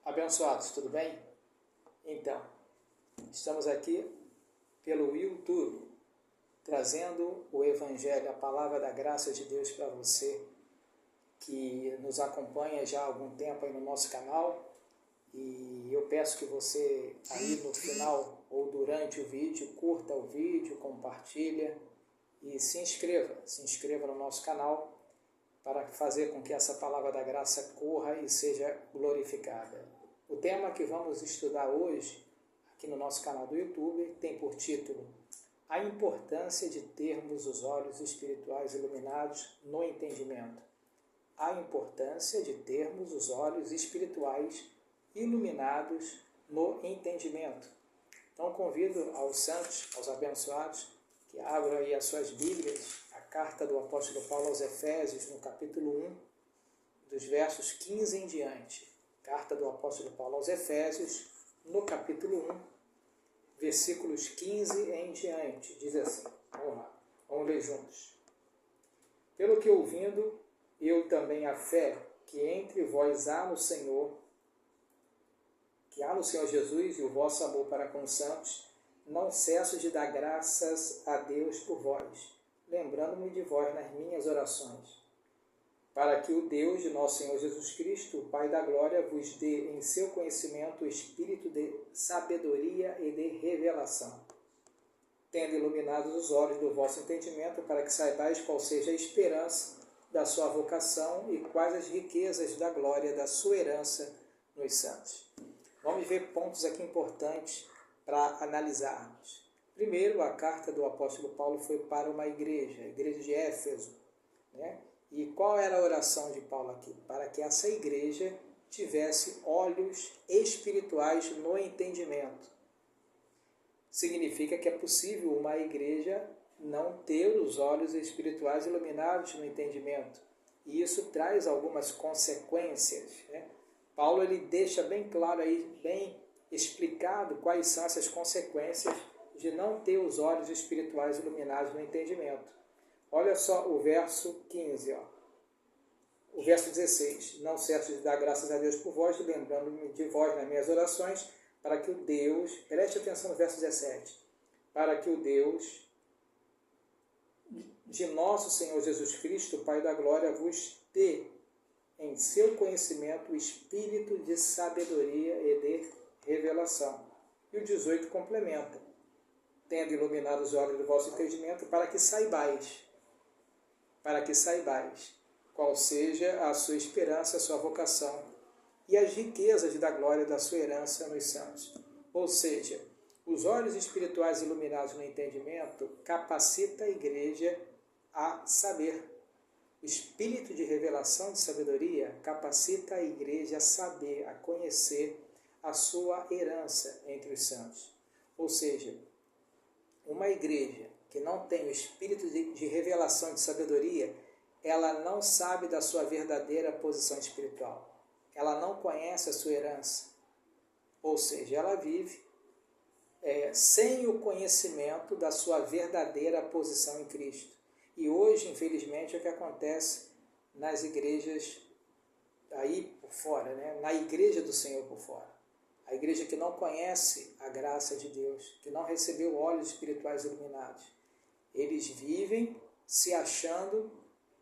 Abençoados, tudo bem? Então, estamos aqui pelo YouTube, trazendo o Evangelho, a Palavra da Graça de Deus para você, que nos acompanha já há algum tempo aí no nosso canal, e eu peço que você aí no final ou durante o vídeo, curta o vídeo, compartilha e se inscreva no nosso canal para fazer com que essa Palavra da Graça corra e seja glorificada. O tema que vamos estudar hoje, aqui no nosso canal do YouTube, tem por título A importância de termos os olhos espirituais iluminados no entendimento. A importância de termos os olhos espirituais iluminados no entendimento. Então convido aos santos, aos abençoados, que abram aí as suas Bíblias, a carta do apóstolo Paulo aos Efésios, no capítulo 1, dos versos 15 em diante. Carta do apóstolo Paulo aos Efésios, no capítulo 1, versículos 15 em diante. Diz assim, vamos lá, vamos ler juntos. Pelo que ouvindo, eu também a fé que entre vós há no Senhor, que há no Senhor Jesus e o vosso amor para com os santos, não cesso de dar graças a Deus por vós, lembrando-me de vós nas minhas orações, para que o Deus de nosso Senhor Jesus Cristo, o Pai da glória, vos dê em seu conhecimento o espírito de sabedoria e de revelação, tendo iluminados os olhos do vosso entendimento, para que saibais qual seja a esperança da sua vocação e quais as riquezas da glória da sua herança nos santos. Vamos ver pontos aqui importantes para analisarmos. Primeiro, a carta do apóstolo Paulo foi para uma igreja, a igreja de Éfeso, né? E qual era a oração de Paulo aqui? Para que essa igreja tivesse olhos espirituais no entendimento. Significa que é possível uma igreja não ter os olhos espirituais iluminados no entendimento. E isso traz algumas consequências, né? Paulo ele deixa bem claro aí, bem explicado quais são essas consequências de não ter os olhos espirituais iluminados no entendimento. Olha só o verso 15, ó. O verso 16. Não cesso de dar graças a Deus por vós, lembrando-me de vós nas minhas orações, para que o Deus, preste atenção no verso 17, para que o Deus de nosso Senhor Jesus Cristo, Pai da glória, vos dê em seu conhecimento o espírito de sabedoria e de revelação. E o 18 complementa, tendo iluminado os olhos do vosso entendimento, para que saibais qual seja a sua esperança, a sua vocação e as riquezas da glória da sua herança nos santos. Ou seja, os olhos espirituais iluminados no entendimento capacita a igreja a saber. O espírito de revelação de sabedoria capacita a igreja a saber, a conhecer a sua herança entre os santos. Ou seja, uma igreja que não tem o espírito de revelação de sabedoria, ela não sabe da sua verdadeira posição espiritual. Ela não conhece a sua herança. Ou seja, ela vive sem o conhecimento da sua verdadeira posição em Cristo. E hoje, infelizmente, é o que acontece nas igrejas aí por fora, né? Na igreja do Senhor por fora. A igreja que não conhece a graça de Deus, que não recebeu olhos espirituais iluminados. Eles vivem se achando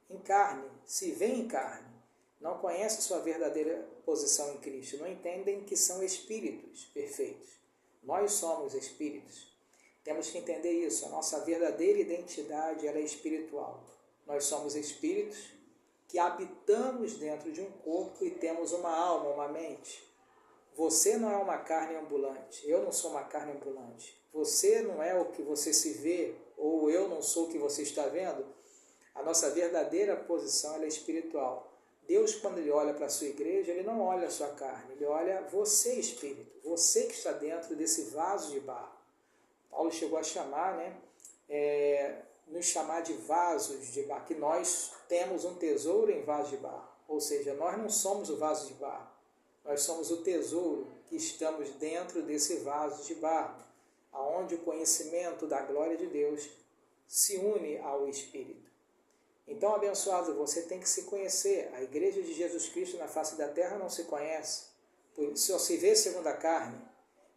em carne, se veem em carne, não conhecem a sua verdadeira posição em Cristo, não entendem que são espíritos perfeitos. Nós somos espíritos. Temos que entender isso, a nossa verdadeira identidade ela é espiritual. Nós somos espíritos que habitamos dentro de um corpo e temos uma alma, uma mente. Você não é uma carne ambulante, eu não sou uma carne ambulante. Você não é o que você se vê, ou eu não sou o que você está vendo. A nossa verdadeira posição ela é espiritual. Deus, quando Ele olha para a sua igreja, Ele não olha a sua carne, Ele olha você, espírito, você que está dentro desse vaso de barro. Paulo chegou a chamar, nos chamar de vasos de barro, que nós temos um tesouro em vaso de barro. Ou seja, nós não somos o vaso de barro, nós somos o tesouro que estamos dentro desse vaso de barro, aonde o conhecimento da glória de Deus se une ao Espírito. Então, abençoado, você tem que se conhecer. A igreja de Jesus Cristo na face da terra não se conhece. só se vê segundo a carne,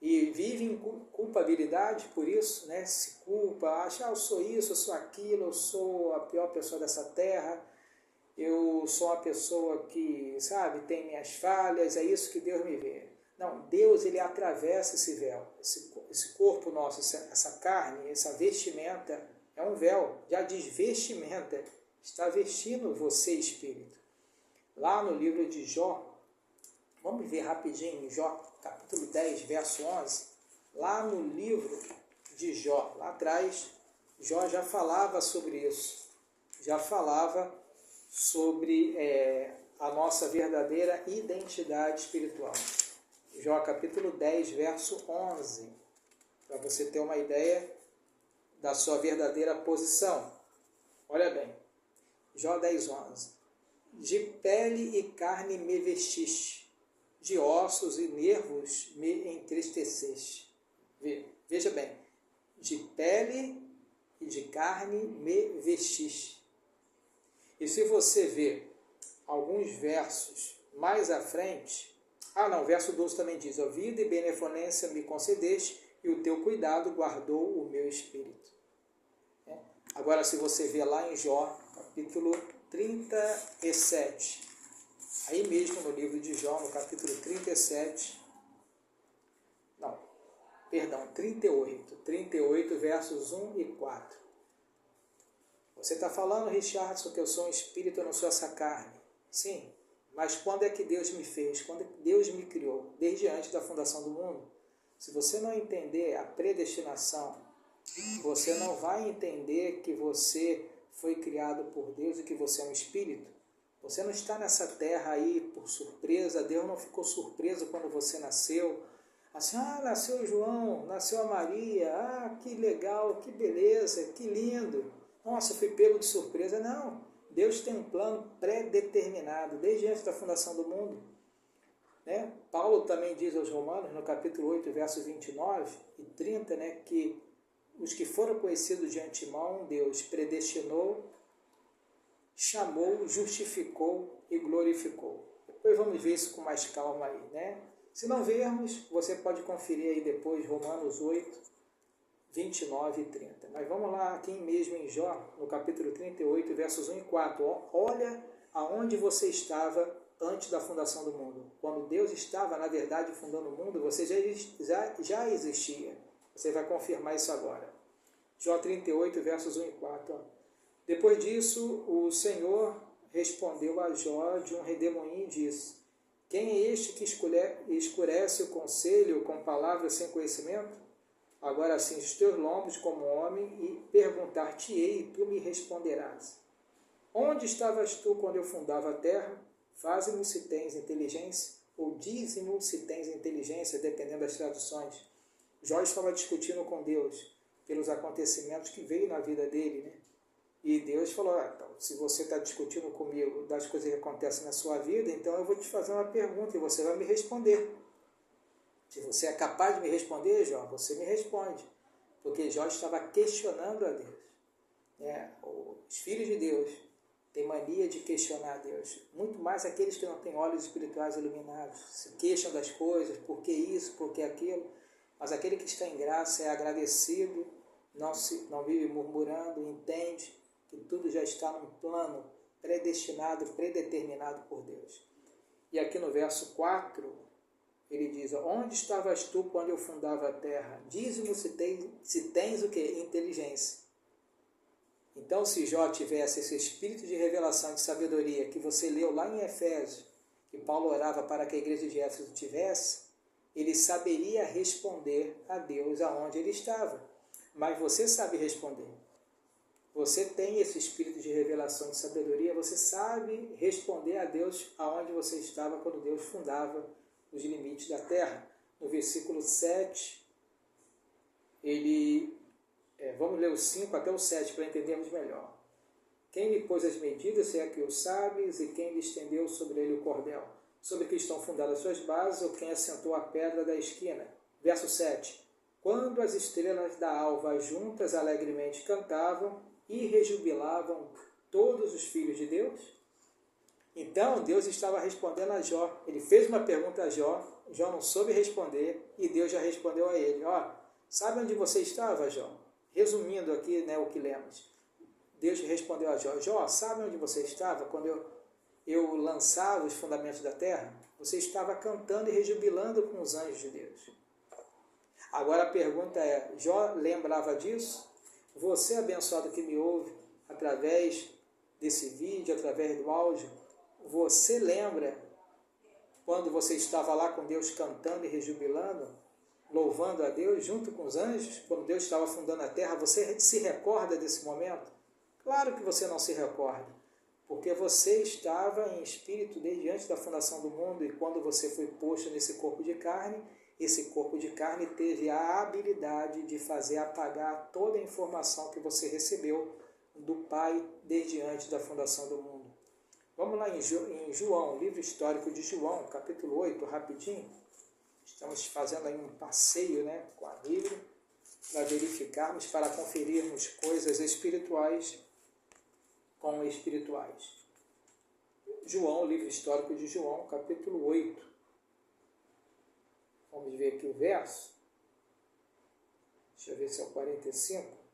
e vive em culpabilidade por isso, né? Se culpa, acha, eu sou isso, eu sou aquilo, eu sou a pior pessoa dessa terra, eu sou uma pessoa que, sabe, tem minhas falhas, é isso que Deus me vê. Não, Deus, ele atravessa esse véu, esse corpo nosso, essa carne, essa vestimenta, é um véu, já diz vestimenta, está vestindo você, espírito. Lá no livro de Jó, vamos ver rapidinho, Jó, capítulo 10, verso 11, lá no livro de Jó, lá atrás, Jó já falava sobre isso, já falava sobre a nossa verdadeira identidade espiritual. Jó capítulo 10, verso 11, para você ter uma ideia da sua verdadeira posição. Olha bem, Jó 10, 11. De pele e carne me vestiste, de ossos e nervos me entristeceste. Veja bem, de pele e de carne me vestiste. E se você ver alguns versos mais à frente, verso 12 também diz, ó, vida e benevolência me concedeste, e o teu cuidado guardou o meu espírito. Agora, se você ver lá em Jó, capítulo 37, aí mesmo no livro de Jó, no capítulo 38, versos 1 e 4. Você está falando, Richardson, que eu sou um espírito, eu não sou essa carne. Sim, mas quando é que Deus me fez? Quando é que Deus me criou? Desde antes da fundação do mundo. Se você não entender a predestinação, você não vai entender que você foi criado por Deus e que você é um espírito. Você não está nessa terra aí por surpresa. Deus não ficou surpreso quando você nasceu. Assim, nasceu o João, nasceu a Maria, que legal, que beleza, que lindo. Nossa, eu fui pego de surpresa. Não, Deus tem um plano pré-determinado, desde antes da fundação do mundo. Né? Paulo também diz aos Romanos, no capítulo 8, versos 29 e 30, né, que os que foram conhecidos de antemão, Deus predestinou, chamou, justificou e glorificou. Depois vamos ver isso com mais calma aí, né? Se não vermos, você pode conferir aí depois Romanos 8, 29 e 30. Mas vamos lá, aqui mesmo em Jó, no capítulo 38, versos 1 e 4. Olha aonde você estava antes da fundação do mundo. Quando Deus estava, na verdade, fundando o mundo, você já existia. Você vai confirmar isso agora. Jó 38, versos 1 e 4. Depois disso, o Senhor respondeu a Jó de um redemoinho e disse, quem é este que escurece o conselho com palavras sem conhecimento? Agora cinge os teus lombos como homem e perguntar-te-ei e tu me responderás. Onde estavas tu quando eu fundava a terra? Faze-me se tens inteligência, ou dize-me se tens inteligência, dependendo das traduções. Jó estava discutindo com Deus pelos acontecimentos que veio na vida dele, né? E Deus falou, então, se você está discutindo comigo das coisas que acontecem na sua vida, então eu vou te fazer uma pergunta e você vai me responder. Se você é capaz de me responder, Jó, você me responde. Porque Jó estava questionando a Deus. Os filhos de Deus têm mania de questionar a Deus. Muito mais aqueles que não têm olhos espirituais iluminados. Se queixam das coisas, por que isso, por que aquilo. Mas aquele que está em graça é agradecido, não vive murmurando, entende que tudo já está num plano predestinado, predeterminado por Deus. E aqui no verso 4, ele diz, onde estavas tu quando eu fundava a terra? Diz-me se tens o que? Inteligência. Então, se Jó tivesse esse espírito de revelação, de sabedoria, que você leu lá em Efésios, que Paulo orava para que a igreja de Éfeso tivesse, ele saberia responder a Deus aonde ele estava. Mas você sabe responder. Você tem esse espírito de revelação, de sabedoria, você sabe responder a Deus aonde você estava quando Deus fundava os limites da terra. No versículo 7, vamos ler o 5 até o 7 para entendermos melhor. Quem lhe pôs as medidas, se é que o sabes, e quem lhe estendeu sobre ele o cordel? Sobre que estão fundadas suas bases, ou quem assentou a pedra da esquina? Verso 7. Quando as estrelas da alva juntas alegremente cantavam e rejubilavam todos os filhos de Deus? Então, Deus estava respondendo a Jó. Ele fez uma pergunta a Jó, Jó não soube responder, e Deus já respondeu a ele. Sabe onde você estava, Jó? Resumindo aqui, né, o que lemos. Deus respondeu a Jó, Jó, sabe onde você estava quando eu lançava os fundamentos da terra? Você estava cantando e rejubilando com os anjos de Deus. Agora a pergunta é, Jó lembrava disso? Você, abençoado que me ouve, através desse vídeo, através do áudio, você lembra quando você estava lá com Deus cantando e rejubilando, louvando a Deus junto com os anjos, quando Deus estava fundando a terra, você se recorda desse momento? Claro que você não se recorda, porque você estava em espírito desde antes da fundação do mundo, e quando você foi posto nesse corpo de carne, esse corpo de carne teve a habilidade de fazer apagar toda a informação que você recebeu do Pai desde antes da fundação do mundo. Vamos lá em João, livro histórico de João, capítulo 8, rapidinho. Estamos fazendo aí um passeio, né, com a Bíblia, para verificarmos, para conferirmos coisas espirituais com espirituais. João, livro histórico de João, capítulo 8. Vamos ver aqui o verso. Deixa eu ver se é o 45.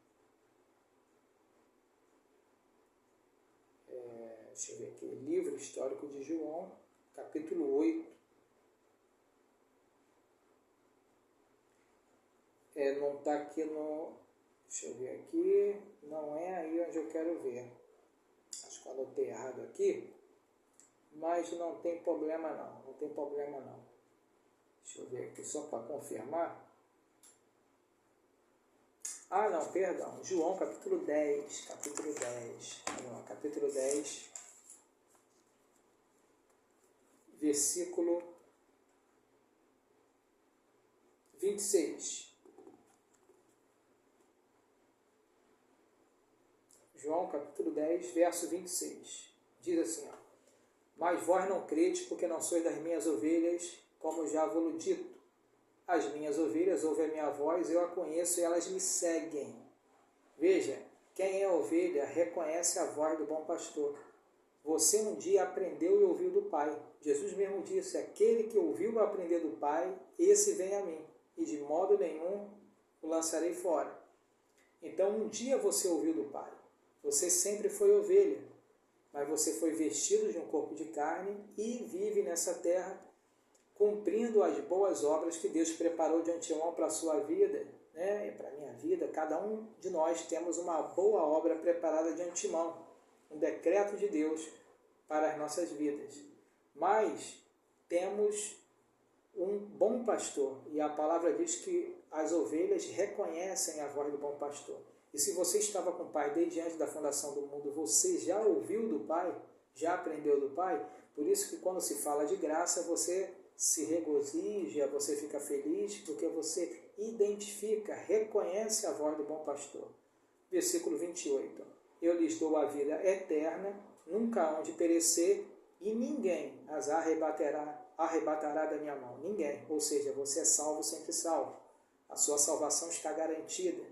Deixa eu ver aqui. Livro histórico de João, capítulo 8. Não está aqui no... Deixa eu ver aqui. Não é aí onde eu quero ver. Acho que eu anotei errado aqui. Mas não tem problema não. Não tem problema não. Deixa eu ver aqui só para confirmar. Não, perdão. João, capítulo 10. Capítulo 10. Não, capítulo 10. Versículo 26. João, capítulo 10, verso 26. Diz assim, Mas vós não credes, porque não sois das minhas ovelhas, como já vos dito. As minhas ovelhas ouvem a minha voz, eu a conheço e elas me seguem. Veja, quem é ovelha reconhece a voz do bom pastor. Você um dia aprendeu e ouviu do Pai. Jesus mesmo disse, aquele que ouviu e aprendeu do Pai, esse vem a mim, e de modo nenhum o lançarei fora. Então um dia você ouviu do Pai. Você sempre foi ovelha, mas você foi vestido de um corpo de carne e vive nessa terra cumprindo as boas obras que Deus preparou de antemão para a sua vida, né? E para a minha vida. Cada um de nós temos uma boa obra preparada de antemão, um decreto de Deus para as nossas vidas. Mas temos um bom pastor, e a palavra diz que as ovelhas reconhecem a voz do bom pastor. E se você estava com o Pai desde antes da fundação do mundo, você já ouviu do Pai, já aprendeu do Pai, por isso que quando se fala de graça, você se regozija, você fica feliz, porque você identifica, reconhece a voz do bom pastor. Versículo 28. Eu lhes dou a vida eterna, nunca hão de perecer, e ninguém as arrebatará da minha mão. Ninguém. Ou seja, você é salvo, sempre salvo. A sua salvação está garantida.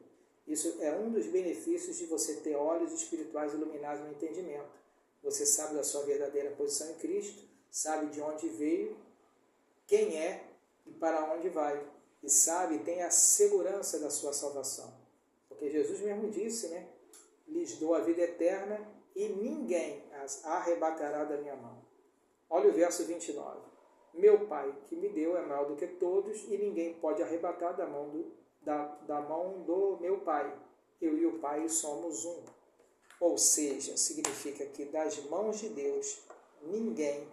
Isso é um dos benefícios de você ter olhos espirituais iluminados no entendimento. Você sabe da sua verdadeira posição em Cristo, sabe de onde veio, quem é e para onde vai. E sabe, tem a segurança da sua salvação. Porque Jesus mesmo disse, né? Lhes dou a vida eterna e ninguém as arrebatará da minha mão. Olha o verso 29. Meu Pai que me deu é maior do que todos e ninguém pode arrebatar da mão do meu Pai. Eu e o Pai somos um. Ou seja, significa que das mãos de Deus ninguém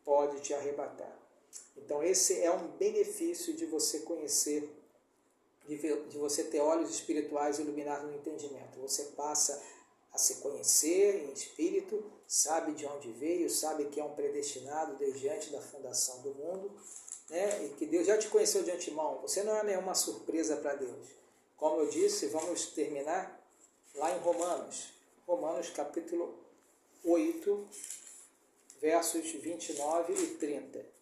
pode te arrebatar. Então esse é um benefício de você conhecer, de você ter olhos espirituais iluminados no entendimento. Você passa a se conhecer em espírito, sabe de onde veio, sabe que é um predestinado desde antes da fundação do mundo, né? E que Deus já te conheceu de antemão. Você não é nenhuma surpresa para Deus. Como eu disse, vamos terminar lá em Romanos. Romanos capítulo 8, versos 29 e 30.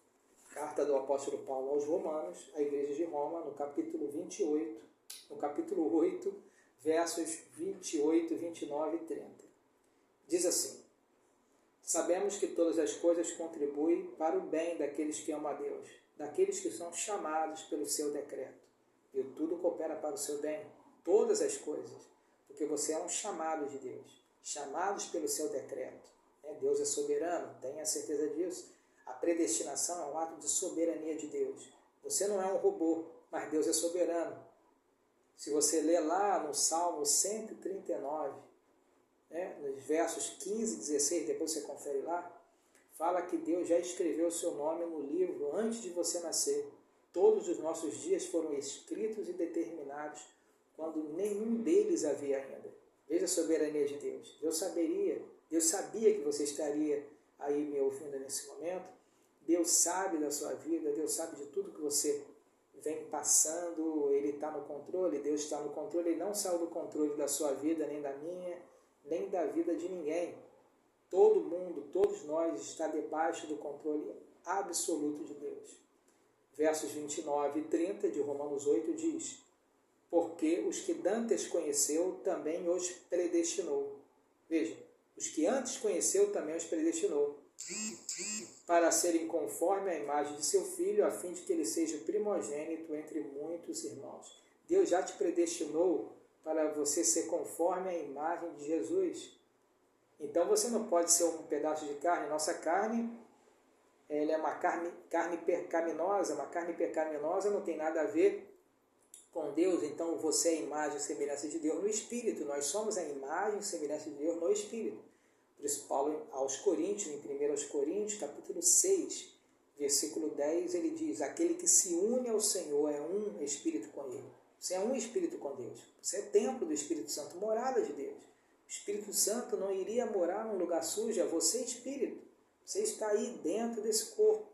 Carta do apóstolo Paulo aos Romanos, à igreja de Roma, no capítulo 28, no capítulo 8, versos 28, 29 e 30. Diz assim: Sabemos que todas as coisas contribuem para o bem daqueles que amam a Deus, daqueles que são chamados pelo seu decreto. E tudo coopera para o seu bem, todas as coisas, porque você é um chamado de Deus, chamados pelo seu decreto. Deus é soberano, tenha certeza disso. A predestinação é um ato de soberania de Deus. Você não é um robô, mas Deus é soberano. Se você ler lá no Salmo 139, nos versos 15 e 16, depois você confere lá, fala que Deus já escreveu o seu nome no livro antes de você nascer. Todos os nossos dias foram escritos e determinados quando nenhum deles havia ainda. Veja a soberania de Deus. Deus sabia que você estaria aí me ouvindo nesse momento. Deus sabe da sua vida, Deus sabe de tudo que você vem passando, Ele está no controle, Deus está no controle, Ele não saiu do controle da sua vida, nem da minha, nem da vida de ninguém. Todo mundo, todos nós, está debaixo do controle absoluto de Deus. Versos 29 e 30 de Romanos 8 diz: porque os que dantes conheceu, também os predestinou. Veja, os que antes conheceu, também os predestinou, para serem conforme a imagem de seu Filho, a fim de que ele seja o primogênito entre muitos irmãos. Deus já te predestinou para você ser conforme a imagem de Jesus. Então você não pode ser um pedaço de carne. Nossa carne, ela é uma carne pecaminosa. Uma carne pecaminosa não tem nada a ver com Deus. Então você é a imagem e semelhança de Deus no Espírito. Nós somos a imagem e semelhança de Deus no Espírito. Por isso Paulo aos Coríntios, em 1 Coríntios, capítulo 6, versículo 10, ele diz: aquele que se une ao Senhor é um Espírito com Ele. Você é um Espírito com Deus. Você é templo do Espírito Santo, morada de Deus. O Espírito Santo não iria morar num lugar sujo, é você Espírito. Você está aí dentro desse corpo.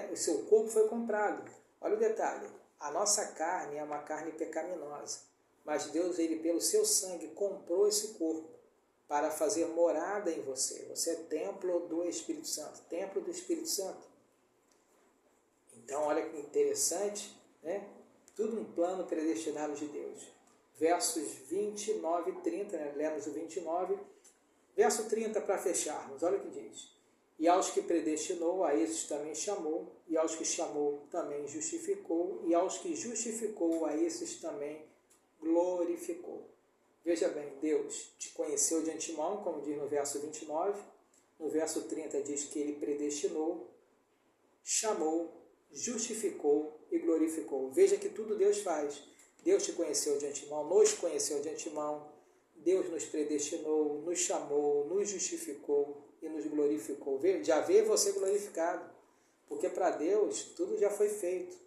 O seu corpo foi comprado. Olha o detalhe, a nossa carne é uma carne pecaminosa, mas Deus, Ele pelo seu sangue, comprou esse corpo para fazer morada em você. Você é templo do Espírito Santo, templo do Espírito Santo. Então, olha que interessante, tudo um plano predestinado de Deus. Versos 29 e 30, lemos o 29, verso 30 para fecharmos, olha o que diz: e aos que predestinou, a esses também chamou, e aos que chamou, também justificou, e aos que justificou, a esses também glorificou. Veja bem, Deus te conheceu de antemão, como diz no verso 29, no verso 30 diz que Ele predestinou, chamou, justificou e glorificou. Veja que tudo Deus faz. Deus te conheceu de antemão, nos conheceu de antemão, Deus nos predestinou, nos chamou, nos justificou e nos glorificou. Já vê você glorificado, porque para Deus tudo já foi feito.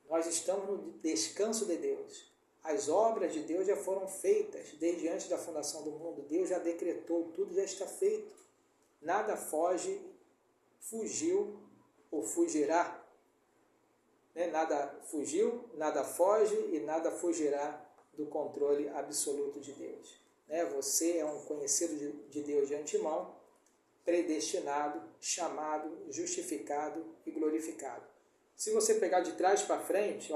Nós estamos no descanso de Deus. As obras de Deus já foram feitas desde antes da fundação do mundo. Deus já decretou, tudo já está feito. Nada foge, fugiu ou fugirá. Nada fugiu, nada foge e nada fugirá do controle absoluto de Deus. Você é um conhecido de Deus de antemão, predestinado, chamado, justificado e glorificado. Se você pegar de trás para frente,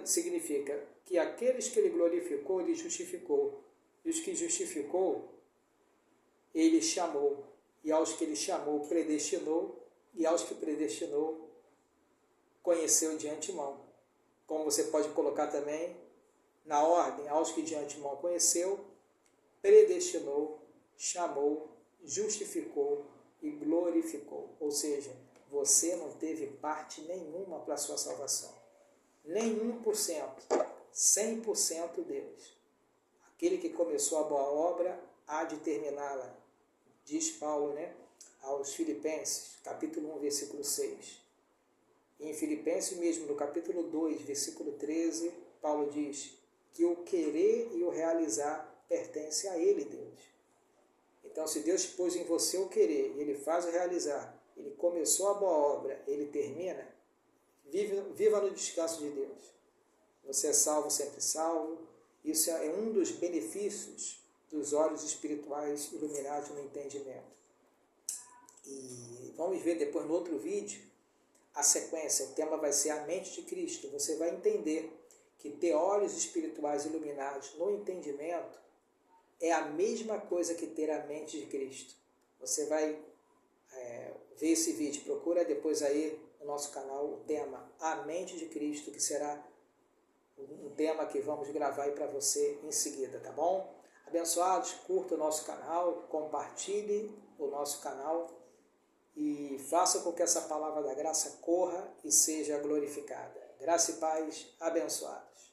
significa que aqueles que Ele glorificou, Ele justificou. E os que justificou, Ele chamou. E aos que Ele chamou, predestinou. E aos que predestinou, conheceu de antemão. Como você pode colocar também na ordem, aos que de antemão conheceu, predestinou, chamou, justificou e glorificou. Ou seja, você não teve parte nenhuma para a sua salvação. Nem 1%, 100% Deus. Aquele que começou a boa obra há de terminá-la, diz Paulo, aos Filipenses, capítulo 1, versículo 6. E em Filipenses mesmo, no capítulo 2, versículo 13, Paulo diz que o querer e o realizar pertence a Ele, Deus. Então, se Deus pôs em você o querer, e Ele faz o realizar, Ele começou a boa obra, Ele termina, viva no descanso de Deus. Você é salvo, sempre salvo. Isso é um dos benefícios dos olhos espirituais iluminados no entendimento. E vamos ver depois no outro vídeo a sequência. O tema vai ser a mente de Cristo. Você vai entender que ter olhos espirituais iluminados no entendimento é a mesma coisa que ter a mente de Cristo. Você vai ver esse vídeo, procura depois aí no nosso canal o tema A Mente de Cristo, que será um tema que vamos gravar aí para você em seguida, tá bom? Abençoados, curta o nosso canal, compartilhe o nosso canal e faça com que essa palavra da graça corra e seja glorificada. Graça e paz, abençoados.